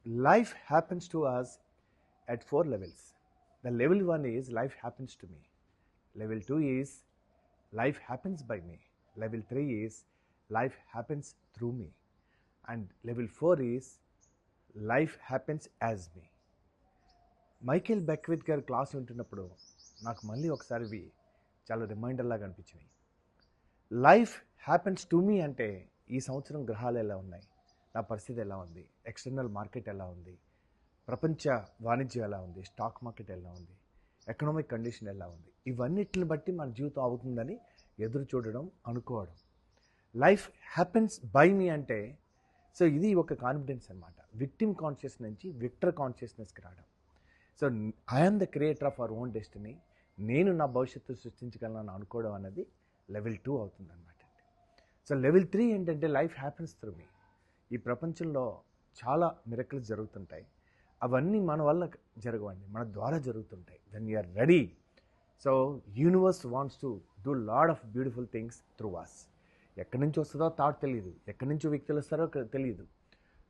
Life happens to us at 4 levels. The level 1 is life happens to me. Level 2 is life happens by me. Level 3 is life happens through me. And level 4 is life happens as me. Michael Beckwith గారు class వింటున్నప్పుడు నాకు మళ్ళీ ఒకసారి ఇవి చాలా reminder లాగా అనిపించినాయి. Life happens to me అంటే ఈ సంవత్సరం గ్రహాలు ఎలా ఉన్నాయి, నా పరిస్థితి ఎలా ఉంది, ఎక్స్టర్నల్ మార్కెట్ ఎలా ఉంది, ప్రపంచ వాణిజ్యం ఎలా ఉంది, స్టాక్ మార్కెట్ ఎలా ఉంది, ఎకనామిక్ కండిషన్ ఎలా ఉంది, ఇవన్నిటిని బట్టి మన జీవితం అవుతుందని ఎదురు చూడడం, అనుకోవడం. లైఫ్ హ్యాపెన్స్ బై మీ అంటే సో ఇది ఒక కాన్ఫిడెన్స్ అనమాట. విక్టిమ్ కాన్షియస్ నుంచి విక్టర్ కాన్షియస్నెస్కి రావడం. So I'm the creator of our own destiny, నేను నా భవిష్యత్తు సృష్టించగలను అనుకోవడం అనేది లెవెల్ 2 అవుతుందన్నమాట. సో లెవెల్ 3 ఏంటంటే లైఫ్ హ్యాపెన్స్ త్రూ మీ. ఈ ప్రపంచంలో చాలా మిరకల్స్ జరుగుతుంటాయి, అవన్నీ మన వల్ల జరగవండి, మన ద్వారా జరుగుతుంటాయి. When you're ready, so universe wants to do lot of beautiful things through us. ఎక్కడి నుంచి వస్తుందో థాట్ తెలియదు, ఎక్కడి నుంచి వ్యక్తులు వస్తారో తెలియదు.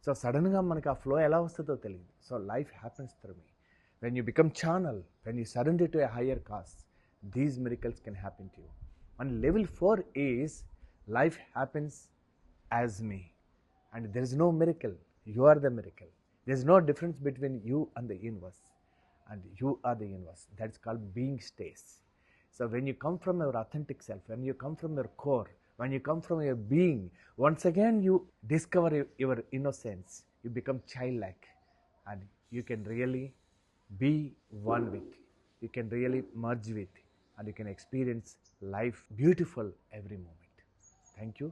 సో సడన్గా మనకి ఆ ఫ్లో ఎలా వస్తుందో తెలియదు. So life happens through me. When you become channel, when you surrender to a higher cause, these miracles can happen to you. And level 4 is life happens as me. And there is no miracle. You are the miracle. There is no difference between you and the universe. And you are the universe. That's called being stays. So when you come from your authentic self, when you come from your core, when you come from your being, once again you discover your innocence. You become childlike. And you can really be one with, you can really merge with, and you can experience life beautiful every moment. Thank you.